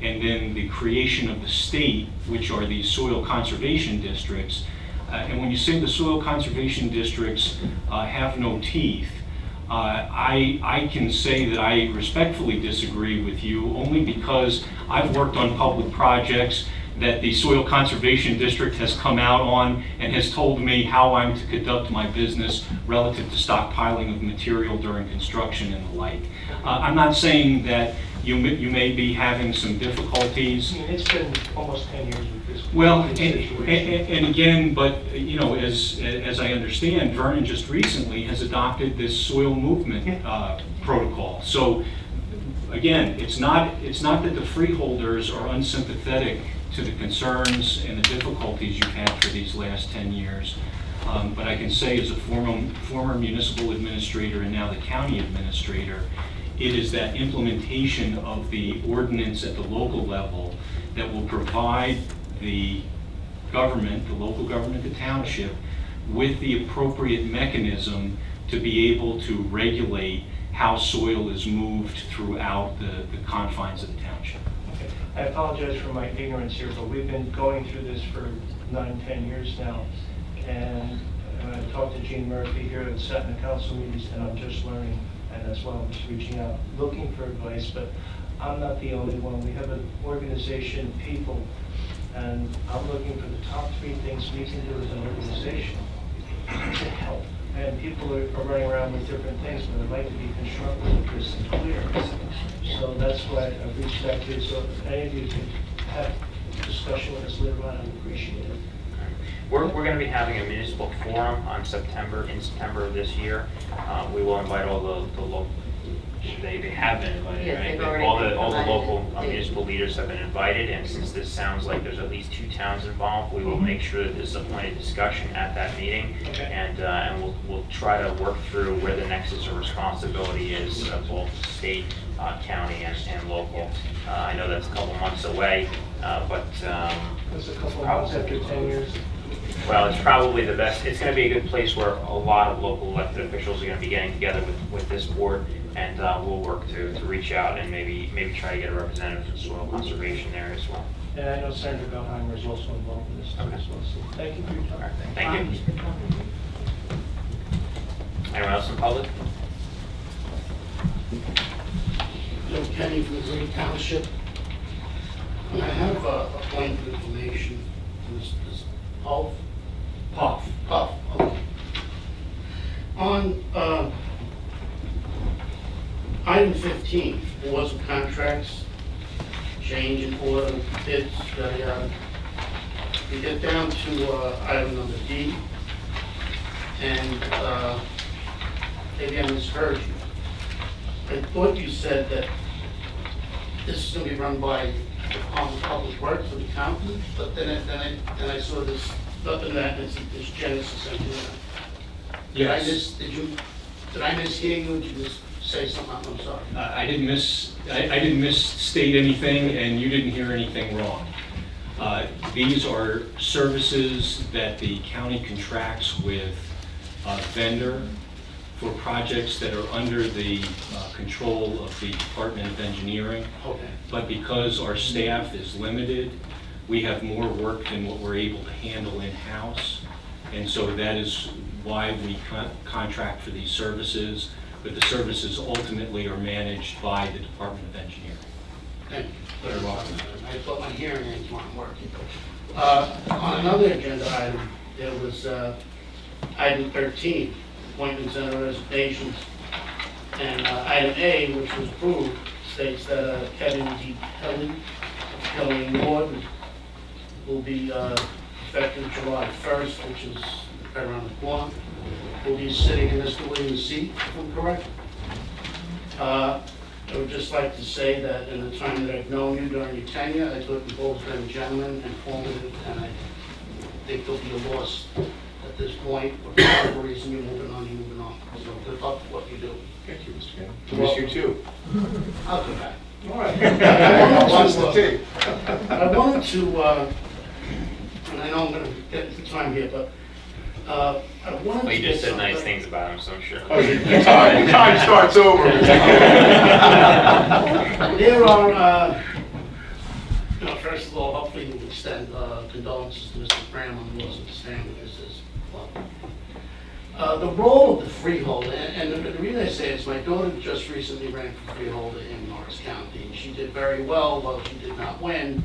and then the creation of the state, which are these soil conservation districts. And when you say the soil conservation districts have no teeth, I can say that I respectfully disagree with you, only because I've worked on public projects that the Soil Conservation District has come out on and has told me how I'm to conduct my business relative to stockpiling of material during construction and the like. I'm not saying that you may be having some difficulties. I mean, it's been almost 10 years with this. Well, situation. and again, but you know, as I understand, Vernon just recently has adopted this soil movement protocol. So again, it's not that the freeholders are unsympathetic to the concerns and the difficulties you've had for these last 10 years. But I can say, as a former municipal administrator and now the county administrator, it is that implementation of the ordinance at the local level that will provide the government, the local government, the township, with the appropriate mechanism to be able to regulate how soil is moved throughout the confines of the township. Okay. I apologize for my ignorance here, but we've been going through this for 9-10 years now. And I talked to Gene Murphy here and sat in the council meetings, and I'm just learning. And that's why I'm just reaching out, looking for advice, but I'm not the only one. We have an organization of people, and I'm looking for the top 3 things we can do as an organization to help. And people are running around with different things, but I'd like to be constructive with this and clear. So that's why I reached out to you. So if any of you could have a discussion with us later on, I'd appreciate it. We're going to be having a municipal forum in September of this year. We will invite all the local, they have been invited, Yes, right? they've already All been the local invited. municipal leaders have been invited, and since this sounds like there's at least 2 towns involved, we will make sure that there's a pointed discussion at that meeting, and we'll try to work through where the nexus of responsibility is of both state, county, and local. I know that's a couple months away, but That's a couple of months after 10 years. well, it's probably the best. It's going to be a good place where a lot of local elected officials are going to be getting together with this board, and we'll work to reach out and maybe try to get a representative from soil conservation there as well. And I know Senator Bellheimer is also involved in this too as well. So thank you for your time. Thank you. Anyone else in public? Joe Kenny from the Green Township. I have a point of information. This Puff. Okay. On item 15, awards of contracts, change in order, bids, yada yada. We get down to item number D, and maybe I misheard you. I thought you said that this is going to be run by the Department of Public Works or the accountant, but then I saw this, nothing that, it's Genesis engineering. Yes. Did I mishear you, or did you just say something? I'm sorry. I didn't misstate anything, and you didn't hear anything wrong. These are services that the county contracts with a vendor for projects that are under the control of the Department of Engineering. Okay. But because our staff is limited, we have more work than what we're able to handle in-house. And so that is why we contract for these services, but the services ultimately are managed by the Department of Engineering. Thank you. You're welcome. I thought my hearing aids weren't working. On another agenda item, there was item 13, appointments and resignations. And item A, which was approved, states that Kevin D. Kelly Ward will be effective July 1st, which is right around the corner, will be sitting in Mr. Williams' seat, if I'm correct. I would just like to say that in the time that I've known you during your tenure, I thought you both been gentlemen, informative, and I think there'll be a loss at this point. But for whatever reason, you're moving on. So good luck with what you do. Thank you, Mr. Chairman. Miss you too. I'll come back. All right. I wanted to, and I know I'm going to get into time here, but I wanted Well, to you get just said nice something. things about him, so I'm sure. Oh, your time starts over. There are, first of all, hopefully we can extend condolences to Mr. Graham on the loss of his family. This is, the role of the freeholder, and the reason I say it is my daughter just recently ran for freeholder in Morris County. She did very well, though she did not win.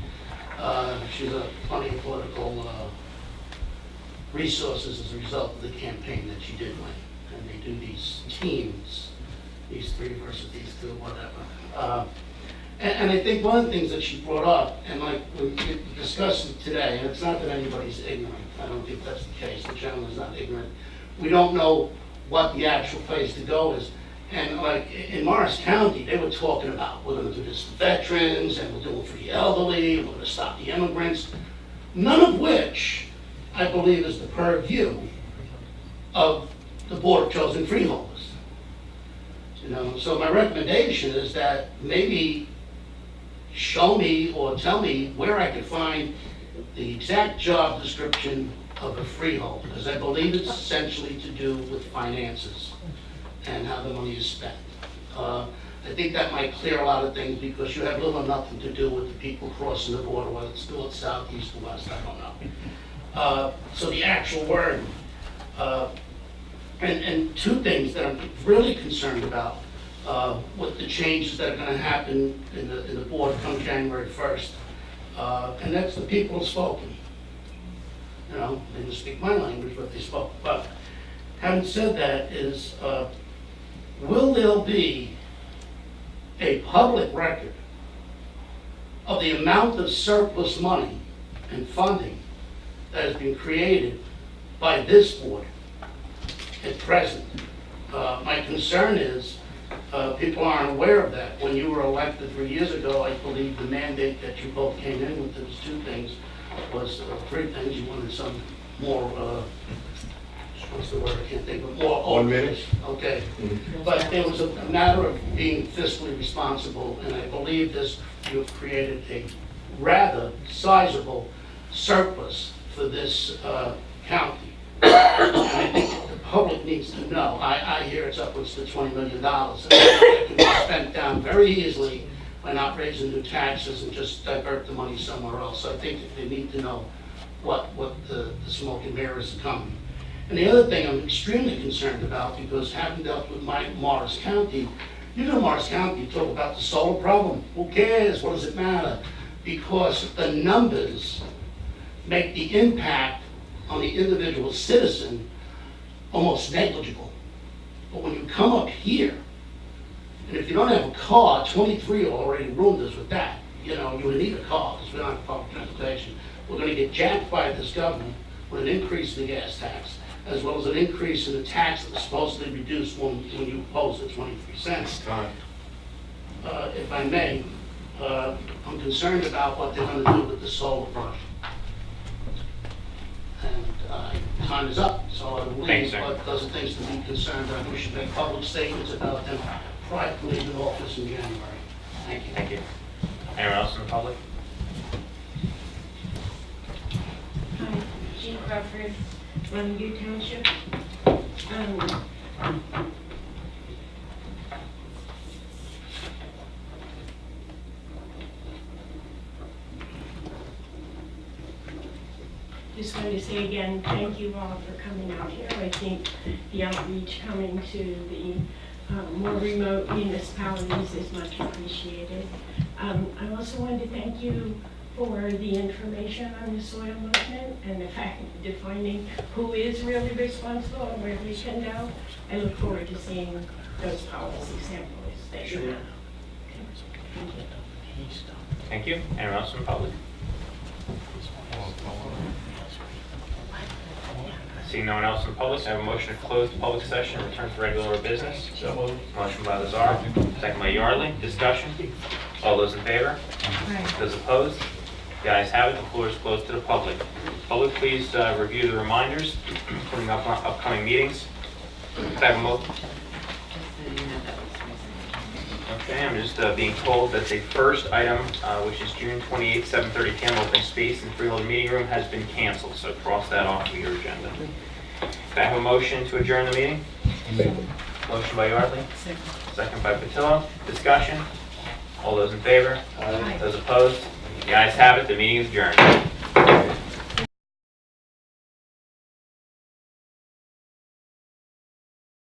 She's a plenty of political resources as a result of the campaign that she did win. And they do these teams, these 3 versus these 2, whatever. And I think one of the things that she brought up, and like we discussed it today, and it's not that anybody's ignorant, I don't think that's the case, the gentleman's not ignorant. We don't know what the actual place to go is. And like in Morris County, they were talking about, we're gonna do this for veterans, and we're doing it for the elderly, we're gonna stop the immigrants, none of which I believe is the purview of the Board of Chosen Freeholders. So my recommendation is that maybe show me or tell me where I could find the exact job description of a freeholder, because I believe it's essentially to do with finances and how the money is spent. I think that might clear a lot of things, because you have little or nothing to do with the people crossing the border, whether it's north, south, east, or west, I don't know. So the actual word, and 2 things that I'm really concerned about with the changes that are going to happen in the board come January 1st, and that's the people have spoken. They didn't speak my language, but they spoke. But having said that, is will there be a public record of the amount of surplus money and funding that has been created by this board at present? My concern is people aren't aware of that. When you were elected 3 years ago, I believe the mandate that you both came in with, was 2 things, was 3 things. You wanted some more, what's the word, I can't think of, more. 1 minute. Okay. But it was a matter of being fiscally responsible, and I believe you have created a rather sizable surplus for this county. And I think the public needs to know. I hear it's upwards to $20 million. That can be spent down very easily by not raising new taxes and just divert the money somewhere else. So I think that they need to know what the smoke and mirrors are coming. And the other thing I'm extremely concerned about, because having dealt with Morris County, Morris County, you talk about the solar problem. Who cares? What does it matter? Because the numbers make the impact on the individual citizen almost negligible. But when you come up here, and if you don't have a car, 23 already ruined us with that. You need a car because we don't have public transportation. We're going to get jacked by this government with an increase in the gas tax, as well as an increase in the tax that was supposedly reduced when you opposed the 23 cents. If I may, I'm concerned about what they're going to do with the solar project. And time is up, so I believe those are things to be concerned about. We should make public statements about them prior to leaving office in January. Thank you. Thank you. Anyone else in the public? Hi, Jean Crawford from U Township. Just wanted to say again, thank you all for coming out here. I think the outreach coming to the more remote municipalities is much appreciated. I also wanted to thank you for the information on the soil movement and the fact of defining who is really responsible and where we can go. I look forward to seeing those policy samples that you have. Thank you. Anyone else in the public? Seeing no one else in the public, I have a motion to close the public session and return to regular business. So moved. Motion by Lazar, second by Yardley. Discussion? All those in favor? Right. Those opposed? The ayes have it, the floor is closed to the public. Public, please review the reminders from the upcoming meetings. If I have a motion. Just so you know, that was missing. Okay, I'm just being told that the first item, which is June 28th, 7:30 p.m. open space in Freeholder meeting room, has been canceled, so cross that off of your agenda. Can I have a motion to adjourn the meeting? Motion by Yardley, second by Patillo. Discussion? All those in favor? Aye. Those opposed? The ayes have it, the meeting is adjourned.